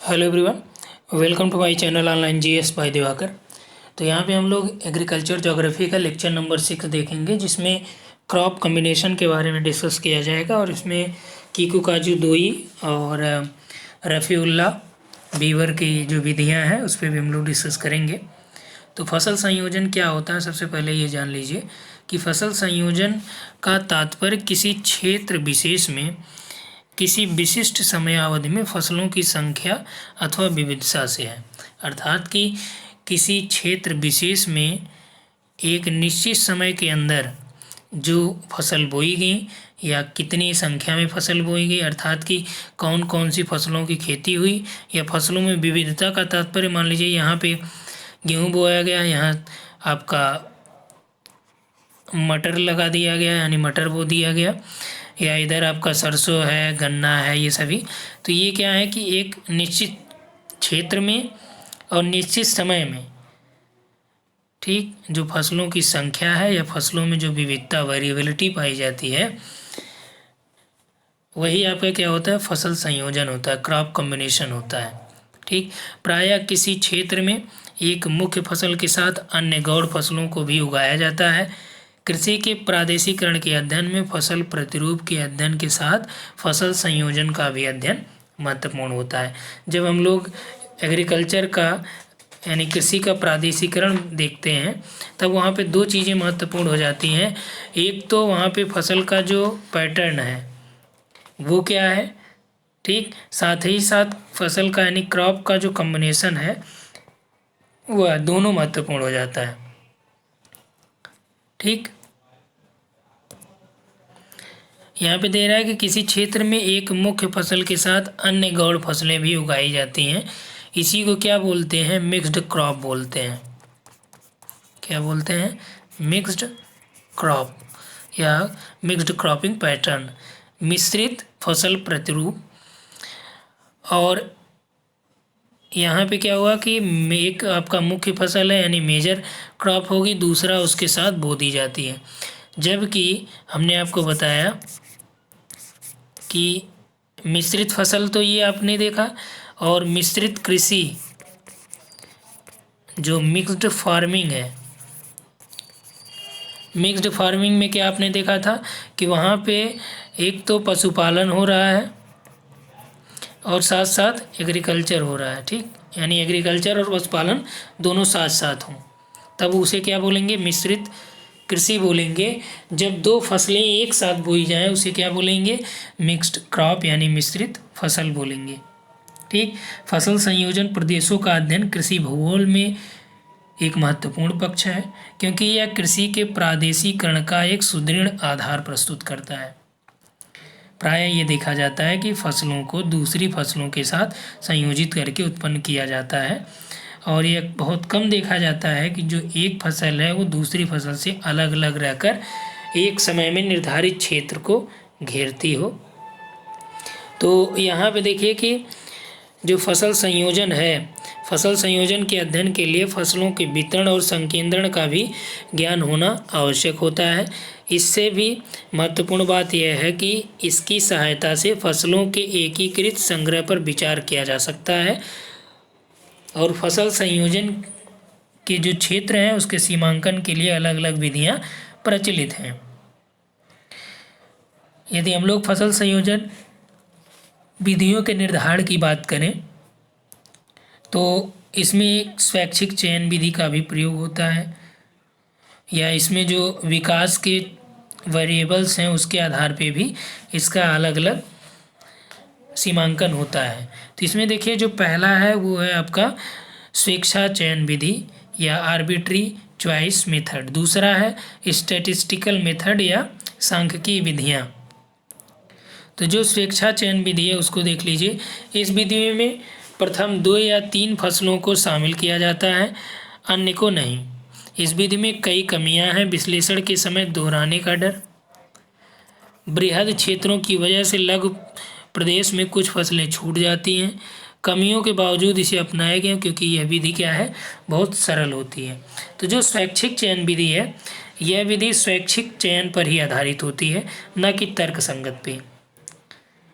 Hello everyone, welcome to my channel online GS by Diwakar. तो यहाँ पे हम लोग एग्रीकल्चर ज्योग्राफी का लेक्चर नंबर 6 देखेंगे, जिसमें क्रॉप कम्बिनेशन के बारे में डिस्कस किया जाएगा। और इसमें कीकू काजू दोई और रफ़ीउल्ला बीवर की जो विधियाँ हैं उस पर भी हम लोग डिस्कस करेंगे। तो फसल संयोजन क्या होता है, सबसे पहले ये जान लीजिए कि फसल संयोजन का तात्पर्य किसी क्षेत्र विशेष में किसी विशिष्ट समयावधि में फसलों की संख्या अथवा विविधता से है। अर्थात कि किसी क्षेत्र विशेष में एक निश्चित समय के अंदर जो फसल बोई गई या कितनी संख्या में फसल बोई गई, अर्थात कि कौन कौन सी फसलों की खेती हुई, या फसलों में विविधता का तात्पर्य मान लीजिए यहाँ पे गेहूँ बोया गया, यहाँ आपका मटर लगा दिया गया यानी मटर बो दिया गया, या इधर आपका सरसों है, गन्ना है, ये सभी। तो ये क्या है कि एक निश्चित क्षेत्र में और निश्चित समय में, ठीक, जो फसलों की संख्या है या फसलों में जो विविधता वेरिएबिलिटी पाई जाती है, वही आपका क्या होता है, फसल संयोजन होता है, क्रॉप कॉम्बिनेशन होता है। ठीक, प्रायः किसी क्षेत्र में एक मुख्य फसल के साथ अन्य गौड़ फसलों को भी उगाया जाता है। कृषि के प्रादेशिकरण के अध्ययन में फसल प्रतिरूप के अध्ययन के साथ फसल संयोजन का भी अध्ययन महत्वपूर्ण होता है। जब हम लोग एग्रीकल्चर का यानी कृषि का प्रादेशिकरण देखते हैं तब वहाँ पे दो चीज़ें महत्वपूर्ण हो जाती हैं। एक तो वहाँ पे फसल का जो पैटर्न है वो क्या है, ठीक, साथ ही साथ फसल का यानी क्रॉप का जो कॉम्बिनेशन है वह दोनों महत्वपूर्ण हो जाता है। ठीक, यहाँ पे दे रहा है कि किसी क्षेत्र में एक मुख्य फसल के साथ अन्य गौड़ फसलें भी उगाई जाती हैं। इसी को क्या बोलते हैं, मिक्स्ड क्रॉप बोलते हैं। क्या बोलते हैं, मिक्स्ड क्रॉप या मिक्स्ड क्रॉपिंग पैटर्न, मिश्रित फसल प्रतिरूप। और यहाँ पे क्या हुआ कि एक आपका मुख्य फसल है यानी मेजर क्रॉप होगी, दूसरा उसके साथ बो दी जाती है। जबकि हमने आपको बताया कि मिश्रित फसल तो ये आपने देखा, और मिश्रित कृषि जो मिक्स्ड फार्मिंग है, मिक्स्ड फार्मिंग में क्या आपने देखा था कि वहाँ पे एक तो पशुपालन हो रहा है और साथ साथ एग्रीकल्चर हो रहा है। ठीक, यानी एग्रीकल्चर और पशुपालन दोनों साथ साथ हों, तब उसे क्या बोलेंगे, मिश्रित कृषि बोलेंगे। जब दो फसलें एक साथ बोई जाएं उसे क्या बोलेंगे, मिक्स्ड क्रॉप यानी मिश्रित फसल बोलेंगे। ठीक, फसल संयोजन प्रदेशों का अध्ययन कृषि भूगोल में एक महत्वपूर्ण पक्ष है, क्योंकि यह कृषि के प्रादेशिकरण का एक सुदृढ़ आधार प्रस्तुत करता है। प्रायः ये देखा जाता है कि फसलों को दूसरी फसलों के साथ संयोजित करके उत्पन्न किया जाता है, और यह बहुत कम देखा जाता है कि जो एक फसल है वो दूसरी फसल से अलग अलग रहकर एक समय में निर्धारित क्षेत्र को घेरती हो। तो यहाँ पे देखिए कि जो फसल संयोजन है, फसल संयोजन के अध्ययन के लिए फसलों के वितरण और संकेंद्रण का भी ज्ञान होना आवश्यक होता है। इससे भी महत्वपूर्ण बात यह है कि इसकी सहायता से फसलों के एकीकृत संग्रह पर विचार किया जा सकता है, और फसल संयोजन के जो क्षेत्र हैं उसके सीमांकन के लिए अलग अलग विधियां प्रचलित हैं। यदि हम लोग फसल संयोजन विधियों के निर्धारण की बात करें तो इसमें एक स्वैच्छिक चयन विधि का भी प्रयोग होता है, या इसमें जो विकास के वेरिएबल्स हैं उसके आधार पे भी इसका अलग अलग सीमांकन होता है। तो इसमें देखिए जो पहला है वो है आपका स्वेच्छा चयन विधि या आर्बिट्री चॉइस मेथड, दूसरा है स्टैटिस्टिकल मेथड या सांख्यिकीय विधियाँ। तो जो स्वेच्छा चयन विधि है उसको देख लीजिए। इस विधि में प्रथम 2 या 3 फसलों को शामिल किया जाता है, अन्य को नहीं। इस विधि में कई कमियां हैं। विश्लेषण के समय दोहराने का डर, बृहद क्षेत्रों की वजह से लघु प्रदेश में कुछ फसलें छूट जाती हैं। कमियों के बावजूद इसे अपनाया गया क्योंकि यह विधि क्या है, बहुत सरल होती है। तो जो स्वैच्छिक चयन विधि है, यह विधि स्वैच्छिक चयन पर ही आधारित होती है, न कि तर्क संगत पे,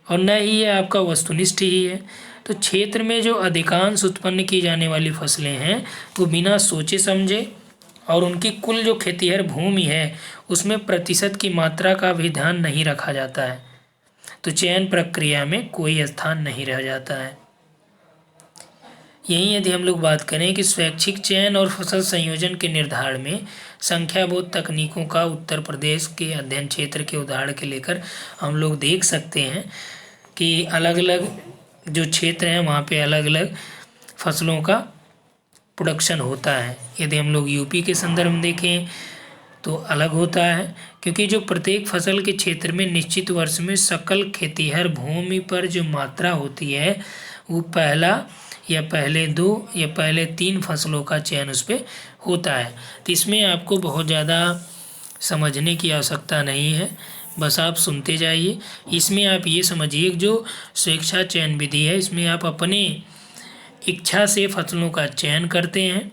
और न ही यह आपका वस्तुनिष्ठ ही है। तो क्षेत्र में जो अधिकांश उत्पन्न की जाने वाली फसलें हैं वो बिना सोचे समझे और उनकी कुल जो खेतिहर भूमि है उसमें प्रतिशत की मात्रा का भी ध्यान नहीं रखा जाता है, तो चयन प्रक्रिया में कोई स्थान नहीं रह जाता है। यहीं यदि हम लोग बात करें कि स्वैच्छिक चयन और फसल संयोजन के निर्धारण में संख्याबोध तकनीकों का उत्तर प्रदेश के अध्ययन क्षेत्र के उदाहरण के लेकर हम लोग देख सकते हैं कि अलग अलग जो क्षेत्र हैं वहाँ पे अलग अलग फसलों का प्रोडक्शन होता है। यदि हम लोग यूपी के संदर्भ में देखें तो अलग होता है, क्योंकि जो प्रत्येक फसल के क्षेत्र में निश्चित वर्ष में सकल खेतिहर भूमि पर जो मात्रा होती है वो पहला या पहले 2 या पहले 3 फसलों का चयन उस पर होता है। तो इसमें आपको बहुत ज़्यादा समझने की आवश्यकता नहीं है, बस आप सुनते जाइए। इसमें आप ये समझिए जो स्वेच्छा चयन विधि है इसमें आप अपने इच्छा से फसलों का चयन करते हैं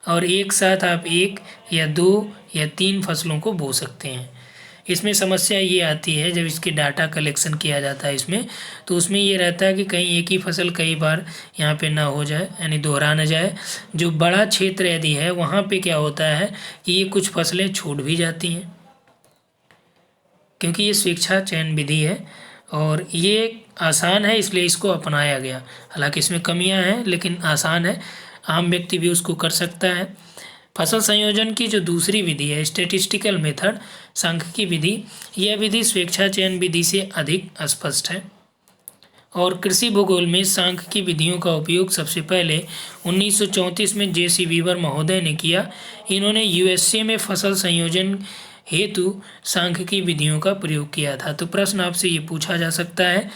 और एक साथ आप 1 या 2 या 3 फसलों को बो सकते हैं। इसमें समस्या ये आती है जब इसके डाटा कलेक्शन किया जाता है इसमें, तो उसमें ये रहता है कि कहीं एक ही फसल कई बार यहाँ पे ना हो जाए, यानी दोहरा ना जाए। जो बड़ा क्षेत्र यदि है वहाँ पे क्या होता है कि ये कुछ फसलें छूट भी जाती हैं, क्योंकि ये स्वेच्छा चयन विधि है और ये आसान है इसलिए इसको अपनाया गया। हालांकि इसमें कमियां हैं लेकिन आसान है, आम व्यक्ति भी उसको कर सकता है। फसल संयोजन की जो दूसरी विधि है स्टैटिस्टिकल मेथड, सांख्यिकी विधि, यह विधि स्वेच्छा चयन विधि से अधिक स्पष्ट है और कृषि भूगोल में सांख्यिकी विधियों का उपयोग सबसे पहले 1934 में जे.सी. वीवर महोदय ने किया। इन्होंने यूएसए में फसल संयोजन हेतु सांख्यिकी विधियों का प्रयोग किया था। तो प्रश्न आपसे ये पूछा जा सकता है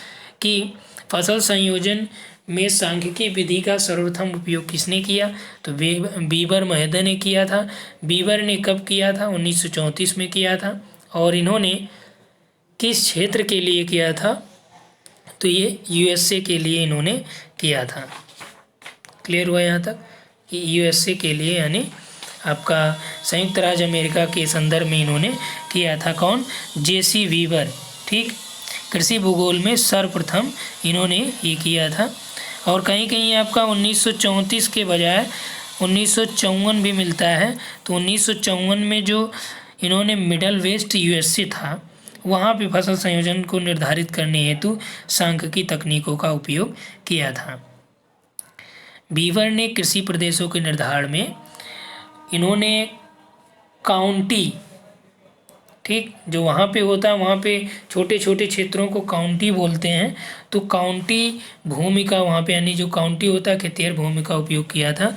कि फसल संयोजन में सांख्यिकी विधि का सर्वप्रथम उपयोग किसने किया, तो वीवर महोदय ने किया था। वीवर ने कब किया था, 1934 में किया था। और इन्होंने किस क्षेत्र के लिए किया था, तो ये यूएसए के लिए इन्होंने किया था। क्लियर हुआ यहाँ तक कि यूएसए के लिए यानी आपका संयुक्त राज्य अमेरिका के संदर्भ में इन्होंने किया था। कौन, जे.सी. वीवर। ठीक, कृषि भूगोल में सर्वप्रथम इन्होंने ये किया था। और कहीं कहीं आपका 1934 के बजाय 1954 भी मिलता है। तो 1954 में जो इन्होंने मिडल वेस्ट यूएसए था वहाँ पे फसल संयोजन को निर्धारित करने हेतु सांख्यिकी तकनीकों का उपयोग किया था। वीवर ने कृषि प्रदेशों के निर्धारण में इन्होंने काउंटी, ठीक, जो वहाँ पे होता है वहाँ पे छोटे छोटे क्षेत्रों को काउंटी बोलते हैं, तो काउंटी भूमि का वहाँ पे यानी जो काउंटी होता है खेतिहर भूमि का उपयोग किया था।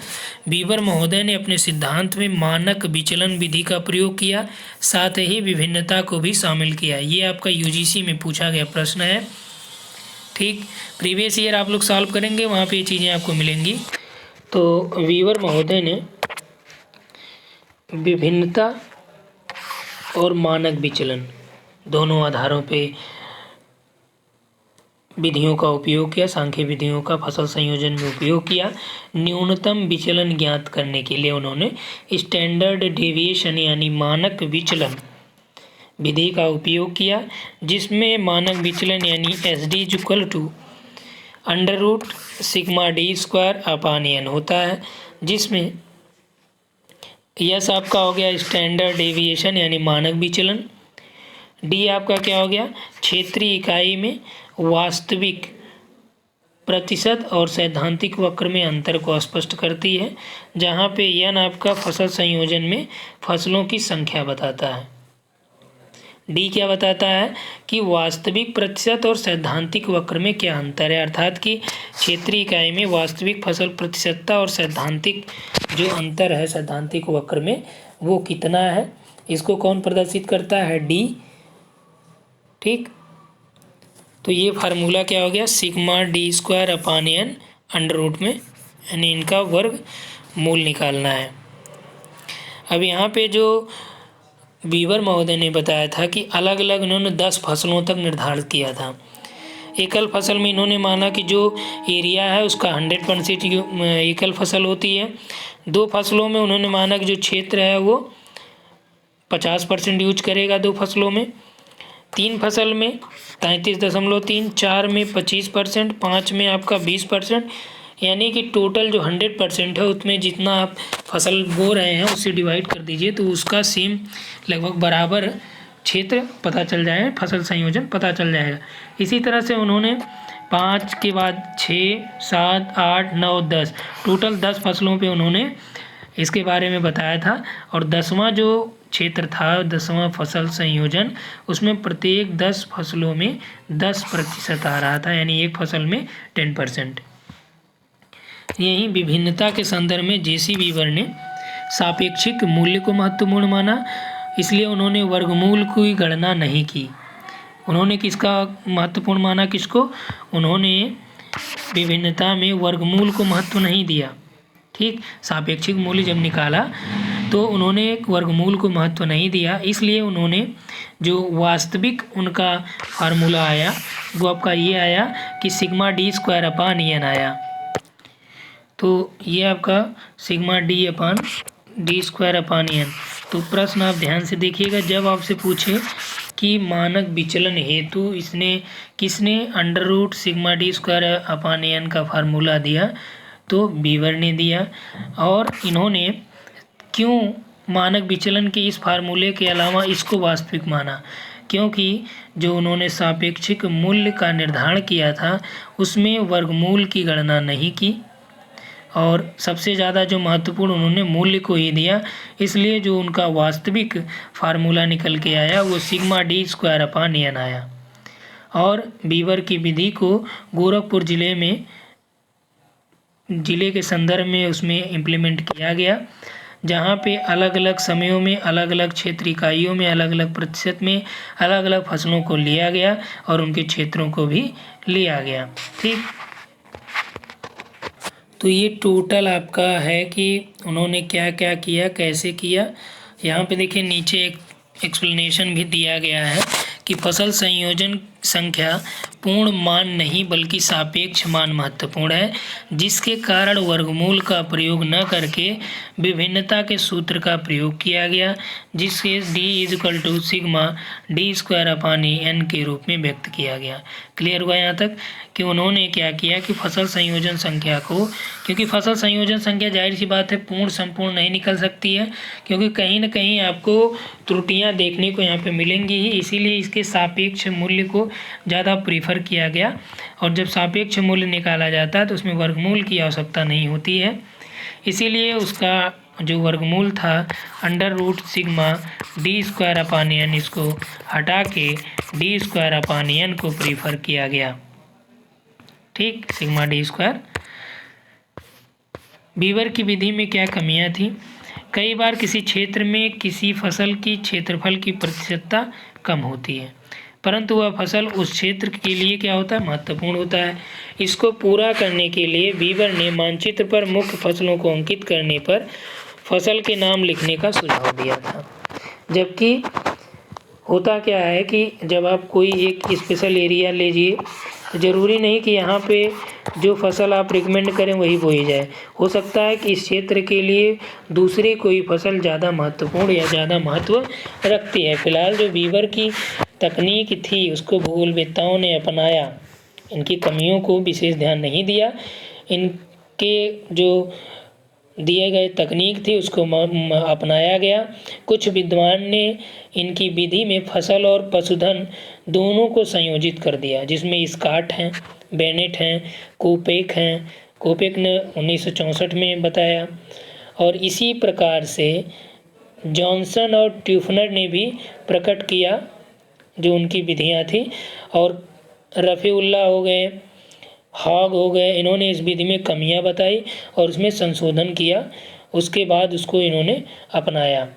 वीवर महोदय ने अपने सिद्धांत में मानक विचलन विधि का प्रयोग किया, साथ ही विभिन्नता को भी शामिल किया। ये आपका यूजीसी में पूछा गया प्रश्न है। ठीक, प्रीवियस ईयर आप लोग सॉल्व करेंगे, वहाँ पे ये चीज़ें आपको मिलेंगी। तो वीवर महोदय ने विभिन्नता और मानक विचलन दोनों आधारों पे विधियों का उपयोग किया, सांख्यिकी विधियों का फसल संयोजन में उपयोग किया। न्यूनतम विचलन ज्ञात करने के लिए उन्होंने स्टैंडर्ड डेविएशन यानी मानक विचलन विधि का उपयोग किया, जिसमें मानक विचलन यानी SD = √σd² होता है, जिसमें यस आपका हो गया स्टैंडर्ड डेविएशन यानी मानक विचलन, डी आपका क्या हो गया क्षेत्रीय इकाई में वास्तविक प्रतिशत और सैद्धांतिक वक्र में अंतर को स्पष्ट करती है, जहाँ पे एन आपका फसल संयोजन में फसलों की संख्या बताता है। डी क्या बताता है कि वास्तविक प्रतिशत और सैद्धांतिक वक्र में क्या अंतर है, अर्थात कि क्षेत्रीय इकाई में वास्तविक फसल प्रतिशतता और सैद्धांतिक जो अंतर है सैद्धांतिक वक्र में वो कितना है, इसको कौन प्रदर्शित करता है, डी। ठीक, तो ये फार्मूला क्या हो गया σd² अंडर रूट में, यानी इनका वर्ग मूल निकालना है। अब यहाँ पे जो वीवर महोदय ने बताया था कि अलग अलग इन्होंने 10 फसलों तक निर्धारित किया था। एकल फसल में इन्होंने माना कि जो एरिया है उसका 100% एकल फसल होती है। 2 फसलों में उन्होंने माना कि जो क्षेत्र है वो 50% यूज करेगा 2 फसलों में। 3 फसल में 33.3, 4 में 25%, 5 में आपका 20%, यानी कि टोटल जो 100% है उसमें जितना आप फसल बो रहे हैं उससे डिवाइड कर दीजिए तो उसका सेम लगभग बराबर क्षेत्र पता चल जाए, फसल संयोजन पता चल जाएगा। इसी तरह से उन्होंने 5 के बाद 6, 7, 8, 9, 10 टोटल 10 फसलों पे उन्होंने इसके बारे में बताया था। और 10वां जो क्षेत्र था, 10वां फसल संयोजन, उसमें प्रत्येक 10 फसलों में 10% आ रहा था, यानी एक फसल में 10%। यही विभिन्नता के संदर्भ में जे.सी. बीवर ने सापेक्षिक मूल्य को महत्वपूर्ण माना, इसलिए उन्होंने वर्गमूल की गणना नहीं की। उन्होंने किसका महत्वपूर्ण माना, किसको? उन्होंने विभिन्नता में वर्गमूल को महत्व नहीं दिया। ठीक, सापेक्षिक मूल्य जब निकाला तो उन्होंने वर्गमूल को महत्व नहीं दिया, इसलिए उन्होंने जो वास्तविक उनका फार्मूला आया वो आपका ये आया कि sigma D square upon N आया। तो ये आपका sigma D square upon N. तो प्रश्न आप ध्यान से देखिएगा, जब आपसे पूछे कि मानक विचलन हेतु किसने under root sigma D square upon N का फार्मूला दिया, तो बीवर ने दिया। और इन्होंने क्यों मानक विचलन के इस फार्मूले के अलावा इसको वास्तविक माना, क्योंकि जो उन्होंने सापेक्षिक मूल्य का निर्धारण किया था उसमें वर्गमूल की गणना नहीं की, और सबसे ज़्यादा जो महत्वपूर्ण उन्होंने मूल्य को ही दिया, इसलिए जो उनका वास्तविक फार्मूला निकल के आया वो sigma D square upon N आया। और बीवर की विधि को गोरखपुर ज़िले के संदर्भ में उसमें इम्प्लीमेंट किया गया, जहाँ पे अलग अलग समयों में अलग अलग क्षेत्र इकाइयों में अलग अलग प्रतिशत में अलग अलग फसलों को लिया गया और उनके क्षेत्रों को भी लिया गया। ठीक, तो ये टोटल आपका है कि उन्होंने क्या क्या किया, कैसे किया। यहाँ पे देखिए नीचे एक एक्सप्लेनेशन भी दिया गया है कि फसल संयोजन संख्या पूर्ण मान नहीं बल्कि सापेक्ष मान महत्वपूर्ण है, जिसके कारण वर्गमूल का प्रयोग न करके विभिन्नता के सूत्र का प्रयोग किया गया, जिसके D = sigma D square upon N के रूप में व्यक्त किया गया। क्लियर हुआ यहाँ तक कि उन्होंने क्या किया कि फसल संयोजन संख्या को, क्योंकि फसल संयोजन संख्या जाहिर सी बात है पूर्ण संपूर्ण नहीं निकल सकती है, क्योंकि कहीं ना कहीं आपको त्रुटियां देखने को यहाँ पे मिलेंगी ही, इसीलिए इसके सापेक्ष मूल्य को ज़्यादा प्रीफर किया गया। और जब सापेक्ष मूल्य निकाला जाता है तो उसमें वर्गमूल की आवश्यकता नहीं होती है, इसीलिए उसका जो वर्गमूल था under root sigma D square upon N, इसको हटा के डी स्क्वायर अपान एन को प्रीफर किया गया। ठीक, सिग्मा डी स्क्वायर। बीवर की विधि में क्या कमियां थी? कई बार किसी क्षेत्र में किसी फसल की क्षेत्रफल की प्रतिशतता कम होती है, परंतु वह फसल उस क्षेत्र के लिए क्या होता है, महत्वपूर्ण होता है। इसको पूरा करने के लिए बीवर ने मानचित्र पर मुख्य फसलों को अंकित करने पर फसल के नाम लिखने का सुझाव दिया था। जबकि होता क्या है कि जब आप कोई एक स्पेशल एरिया लीजिए तो ज़रूरी नहीं कि यहाँ पे जो फसल आप रिकमेंड करें वही बोई जाए, हो सकता है कि इस क्षेत्र के लिए दूसरी कोई फसल ज़्यादा महत्वपूर्ण या ज़्यादा महत्व रखती है। फिलहाल जो बीवर की तकनीक थी उसको भूगोलवेत्ताओं ने अपनाया, इनकी कमियों को विशेष ध्यान नहीं दिया, इनके जो दिए गए तकनीक थी उसको अपनाया गया। कुछ विद्वान ने इनकी विधि में फसल और पशुधन दोनों को संयोजित कर दिया, जिसमें स्कॉट हैं, बेनेट हैं, कोपेक ने 1964 में बताया, और इसी प्रकार से जॉनसन और ट्यूफनर ने भी प्रकट किया जो उनकी विधियां थी। और रफ़ीउल्लाह हो गए, हॉग हो गए, इन्होंने इस विधि में कमियां बताई और उसमें संशोधन किया, उसके बाद उसको इन्होंने अपनाया।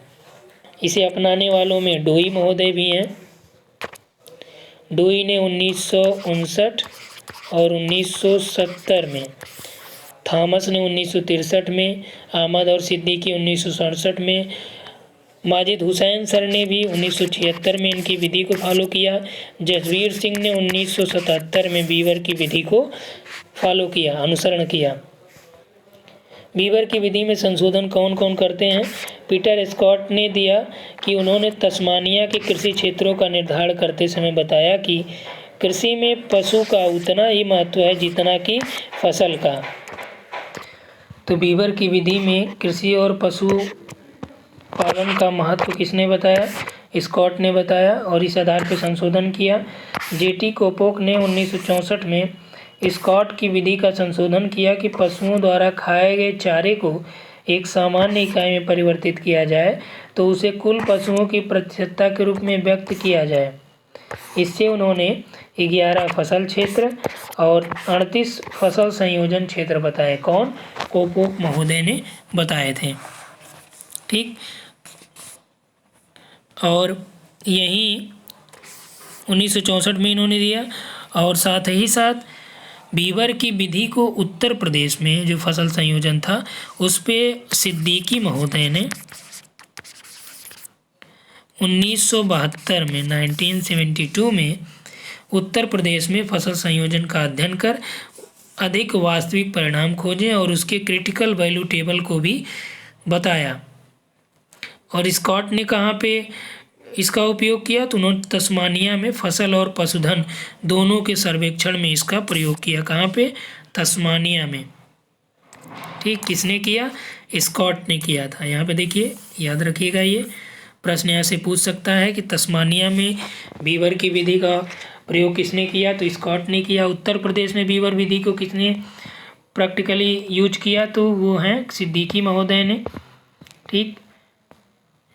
इसे अपनाने वालों में डोई महोदय भी हैं। डोई ने 1959 और 1970 में, थॉमस ने 1963 में, अहमद और सिद्दीकी 1967 में, माजिद हुसैन सर ने भी 1976 में इनकी विधि को फॉलो किया, जसवीर सिंह ने 1977 में बीवर की विधि को फॉलो किया, अनुसरण किया। बीवर की विधि में संशोधन कौन कौन करते हैं? पीटर स्कॉट ने दिया कि उन्होंने तस्मानिया के कृषि क्षेत्रों का निर्धारण करते समय बताया कि कृषि में पशु का उतना ही महत्व है जितना कि फसल का। तो बीवर की विधि में कृषि और पशु पालन का महत्व किसने बताया? स्कॉट ने बताया और इस आधार पर संशोधन किया। जेटी कोपोक ने 1964 में स्कॉट की विधि का संशोधन किया कि पशुओं द्वारा खाए गए चारे को एक सामान्य इकाई में परिवर्तित किया जाए तो उसे कुल पशुओं की प्रतिशतता के रूप में व्यक्त किया जाए। इससे उन्होंने 11 फसल क्षेत्र और 38 फसल संयोजन क्षेत्र बताए। कौन? कोपोक महोदय ने बताए थे। ठीक, और यही 1964 में इन्होंने दिया। और साथ ही साथ बीवर की विधि को उत्तर प्रदेश में जो फसल संयोजन था उस पे सिद्दीकी महोदय ने 1972 में 1972 में उत्तर प्रदेश में फसल संयोजन का अध्ययन कर अधिक वास्तविक परिणाम खोजे और उसके क्रिटिकल वैल्यू टेबल को भी बताया। और स्कॉट ने कहाँ पे इसका उपयोग किया? तो उन्होंने तस्मानिया में फसल और पशुधन दोनों के सर्वेक्षण में इसका प्रयोग किया। कहाँ पे? तस्मानिया में। ठीक, किसने किया? स्कॉट ने किया था। यहाँ पे देखिए, याद रखिएगा, ये प्रश्न यहाँ से पूछ सकता है कि तस्मानिया में बीवर की विधि का प्रयोग किसने किया? तो स्कॉट ने किया। उत्तर प्रदेश में बीवर विधि को किसने प्रैक्टिकली यूज किया? तो वो हैं सिद्दीकी महोदय ने। ठीक,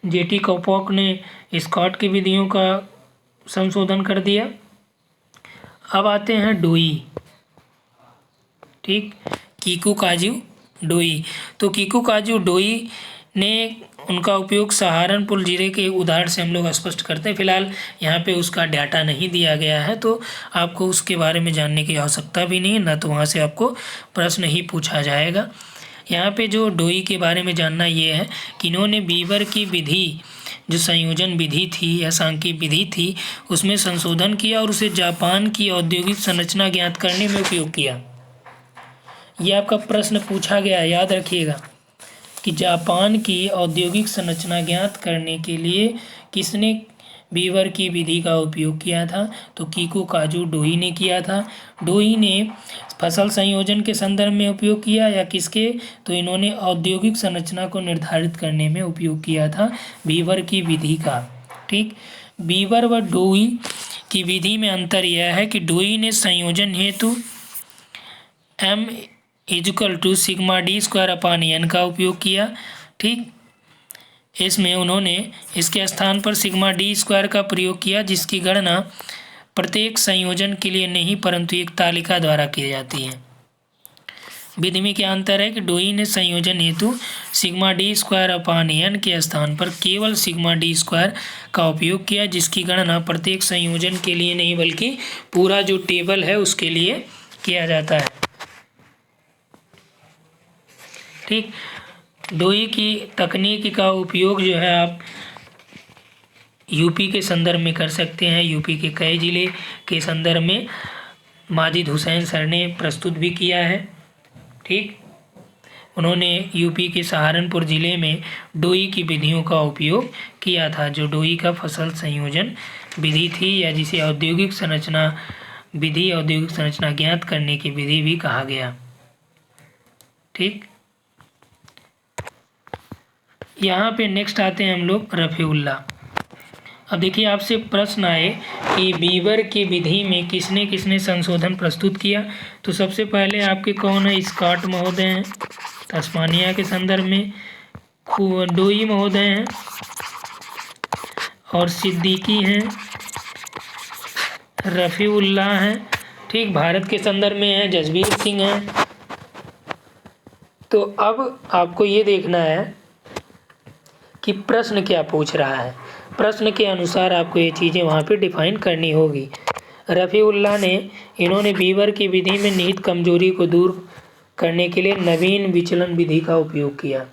जेटी कोपोक ने स्कॉट की विधियों का संशोधन कर दिया। अब आते हैं डोई। ठीक, कीकुकाजू डोई। तो कीकुकाजू डोई ने उनका उपयोग सहारनपुर जिले के उदाहरण से हम लोग स्पष्ट करते हैं। फिलहाल यहाँ पे उसका डाटा नहीं दिया गया है तो आपको उसके बारे में जानने की आवश्यकता भी नहीं है, ना तो वहाँ से आपको प्रश्न ही पूछा जाएगा। यहाँ पे जो डोई के बारे में जानना ये है कि इन्होंने बीवर की विधि जो संयोजन विधि थी या सांख्यिक विधि थी उसमें संशोधन किया और उसे जापान की औद्योगिक संरचना ज्ञात करने में उपयोग किया। ये आपका प्रश्न पूछा गया, याद रखिएगा कि जापान की औद्योगिक संरचना ज्ञात करने के लिए किसने बीवर की विधि का उपयोग किया था? तो कीकुकाजू डोई ने किया था। डोई ने फसल संयोजन के संदर्भ में उपयोग किया या किसके? तो इन्होंने औद्योगिक संरचना को निर्धारित करने में उपयोग किया था बीवर की विधि का। ठीक, बीवर व डोई की विधि में अंतर यह है कि डोई ने संयोजन हेतु m=σd² का उपयोग किया। ठीक, इसमें उन्होंने इसके स्थान पर σd² का प्रयोग किया जिसकी गणना प्रत्येक संयोजन के लिए नहीं परंतु एक तालिका द्वारा की जाती है। विधि में क्या अंतर है कि डोई ने संयोजन हेतु σd² के स्थान पर केवल σd² का उपयोग किया जिसकी गणना प्रत्येक संयोजन के लिए नहीं बल्कि पूरा जो टेबल है उसके लिए किया जाता है। ठीक, डोई की तकनीक का उपयोग जो है आप यूपी के संदर्भ में कर सकते हैं। यूपी के कई ज़िले के संदर्भ में माजिद हुसैन सर ने प्रस्तुत भी किया है। ठीक, उन्होंने यूपी के सहारनपुर ज़िले में डोई की विधियों का उपयोग किया था जो डोई का फसल संयोजन विधि थी या जिसे औद्योगिक संरचना विधि औद्योगिक संरचना ज्ञात करने की विधि भी कहा गया। ठीक, यहाँ पे नेक्स्ट आते हैं हम लोग रफ़ीउल्लाह। अब देखिए आपसे प्रश्न आए कि बीवर की विधि में किसने किसने संशोधन प्रस्तुत किया। तो सबसे पहले आपके कौन है? स्कॉट महोदय हैं तस्मानिया के संदर्भ में, डोई महोदय हैं और सिद्दीकी हैं, रफ़ीउल्लाह हैं। ठीक, भारत के संदर्भ में है जसबीर सिंह हैं। तो अब आपको ये देखना है कि प्रश्न क्या पूछ रहा है। प्रश्न के अनुसार आपको ये चीज़ें वहाँ पे डिफाइन करनी होगी। रफ़ीउल्लाह ने इन्होंने बीवर की विधि में निहित कमजोरी को दूर करने के लिए नवीन विचलन विधि का उपयोग किया।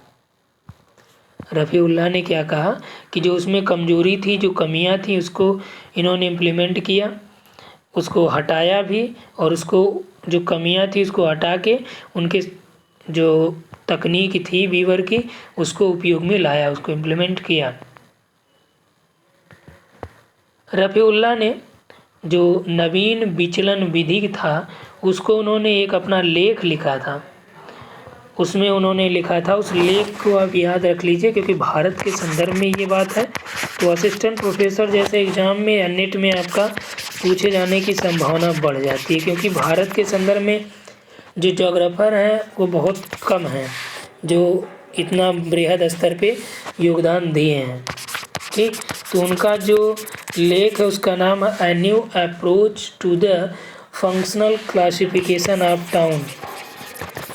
रफ़ीउल्लाह ने क्या कहा कि जो उसमें कमजोरी थी, जो कमियां थी, उसको इन्होंने इम्प्लीमेंट किया, उसको हटाया भी और उसको जो कमियां थी उसको हटा के उनके जो तकनीक थी बीवर की उसको उपयोग में लाया, उसको इम्प्लीमेंट किया। रफ़ीउल्लाह ने जो नवीन विचलन विधि था उसको उन्होंने एक अपना लेख लिखा था, उसमें उन्होंने लिखा था, उस लेख को आप याद रख लीजिए क्योंकि भारत के संदर्भ में ये बात है। तो असिस्टेंट प्रोफेसर जैसे एग्ज़ाम में या नेट में आपका पूछे जाने की संभावना बढ़ जाती है, क्योंकि भारत के संदर्भ में जो जोग्राफर हैं वो बहुत कम हैं जो इतना बृहद स्तर पे योगदान दिए हैं। ठीक, तो उनका जो लेख है उसका नाम है a new approach to the functional classification of town,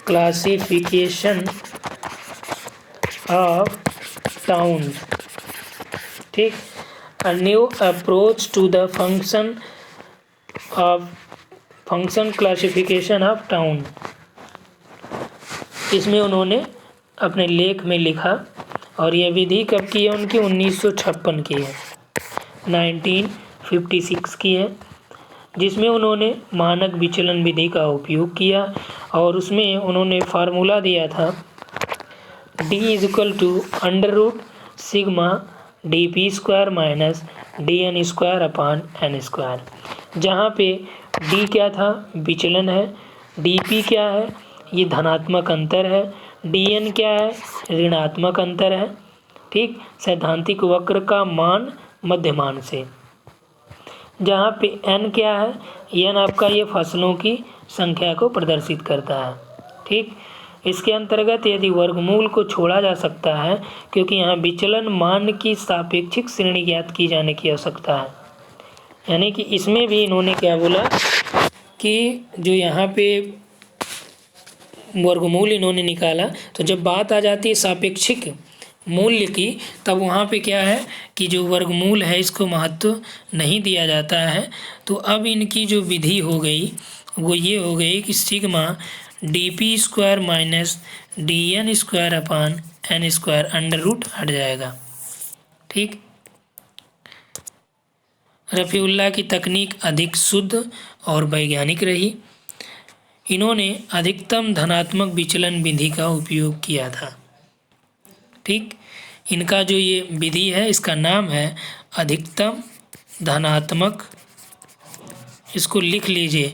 classification of town. ठीक, a new approach to the function classification of town. इसमें उन्होंने अपने लेख में लिखा और यह विधि कब की है उनकी 1956 की है, 1956 की है, जिसमें उन्होंने मानक विचलन विधि का उपयोग किया और उसमें उन्होंने फार्मूला दिया था d = sigma dp² minus dn² जहाँ पे d क्या था, विचलन है, dp क्या है, ये धनात्मक अंतर है, dn क्या है, ऋणात्मक अंतर है। ठीक, सैद्धांतिक वक्र का मान मध्यमान से, जहाँ पे n क्या है, n आपका ये फसलों की संख्या को प्रदर्शित करता है। ठीक, इसके अंतर्गत यदि वर्गमूल को छोड़ा जा सकता है क्योंकि यहाँ विचलन मान की सापेक्षिक श्रेणी ज्ञात की जाने की आवश्यकता है, यानी कि इसमें भी इन्होंने क्या बोला कि जो यहाँ पे वर्गमूल इन्होंने निकाला, तो जब बात आ जाती है सापेक्षिक मूल्य की तब वहाँ पे क्या है कि जो वर्गमूल है इसको महत्व नहीं दिया जाता है। तो अब इनकी जो विधि हो गई वो ये हो गई कि sigma dp² minus dn² under root हट जाएगा। ठीक, रफ़ीउल्लाह की तकनीक अधिक शुद्ध और वैज्ञानिक रही। इन्होंने अधिकतम धनात्मक विचलन विधि का उपयोग किया था। ठीक, इनका जो ये विधि है इसका नाम है अधिकतम धनात्मक, इसको लिख लीजिए,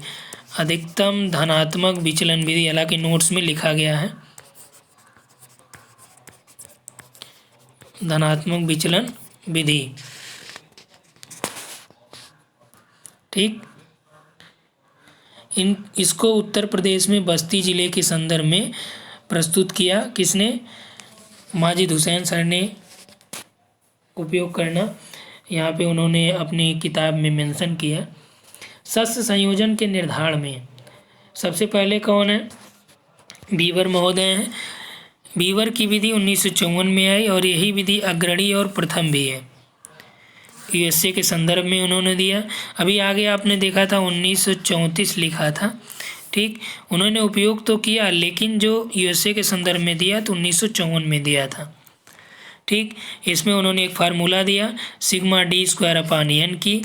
अधिकतम धनात्मक विचलन विधि, हालांकि नोट्स में लिखा गया है धनात्मक विचलन विधि। ठीक, इसको उत्तर प्रदेश में बस्ती ज़िले के संदर्भ में प्रस्तुत किया, किसने, माजिद हुसैन सर ने उपयोग करना यहाँ पे उन्होंने अपनी किताब में मेंशन किया। सस्य संयोजन के निर्धारण में सबसे पहले कौन है, बीवर महोदय हैं। बीवर की विधि 1954 में आई और यही विधि अग्रणी और प्रथम भी है, यूएसए के संदर्भ में उन्होंने दिया। अभी आगे आपने देखा था 1934 लिखा था। ठीक, उन्होंने उपयोग तो किया लेकिन जो यूएसए के संदर्भ में दिया तो 1954 में दिया था। ठीक, इसमें उन्होंने एक फार्मूला दिया सिग्मा d² की।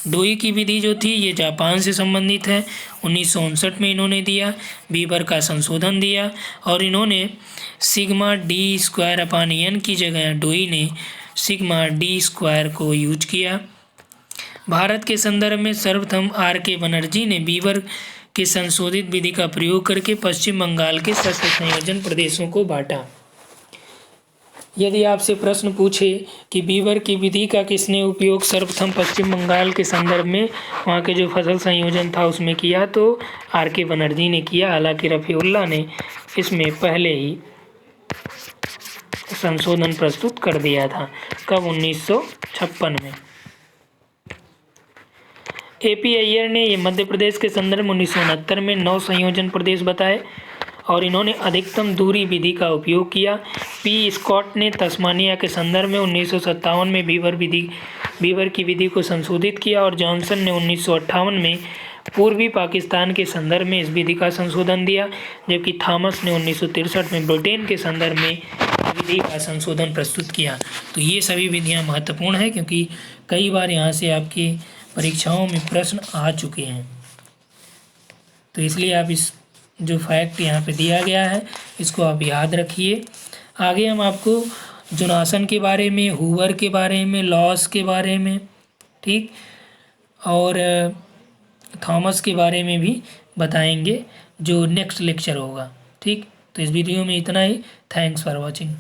डोई की विधि जो थी ये जापान से संबंधित है, 1959 में इन्होंने दिया, बीवर का संशोधन दिया और इन्होंने सिग्मा d² की जगह डोई ने सिग्मा d² को यूज किया। भारत के संदर्भ में सर्वप्रथम R.K. बनर्जी ने बीवर के संशोधित विधि का प्रयोग करके पश्चिम बंगाल के सस्य संयोजन प्रदेशों को बांटा। यदि आपसे प्रश्न पूछे कि बीवर की विधि का किसने उपयोग सर्वप्रथम पश्चिम बंगाल के संदर्भ में वहाँ के जो फसल संयोजन था उसमें किया, तो R.K. बनर्जी ने किया। हालांकि रफ़ीउल्लाह ने इसमें पहले ही संशोधन प्रस्तुत कर दिया था। कब, 1956 में। A.P. अय्यर ने ये मध्य प्रदेश के संदर्भ में 1969 में 9 संयोजन प्रदेश बताए और इन्होंने अधिकतम दूरी विधि का उपयोग किया। P. स्कॉट ने तस्मानिया के संदर्भ में 1957 में बीवर की विधि को संशोधित किया और जॉनसन ने 1958 में पूर्वी पाकिस्तान के संदर्भ में इस विधि का संशोधन दिया, जबकि थॉमस ने 1963 में ब्रिटेन के संदर्भ में विधि का संशोधन प्रस्तुत किया। तो ये सभी विधियाँ महत्वपूर्ण हैं क्योंकि कई बार यहाँ से आपकी परीक्षाओं में प्रश्न आ चुके हैं, तो इसलिए आप इस जो फैक्ट यहाँ पे दिया गया है इसको आप याद रखिए। आगे हम आपको जोनासन के बारे में, हूवर के बारे में, लॉस के बारे में, ठीक, और थॉमस के बारे में भी बताएंगे जो नेक्स्ट लेक्चर होगा। ठीक, तो इस वीडियो में इतना ही। Thanks for watching.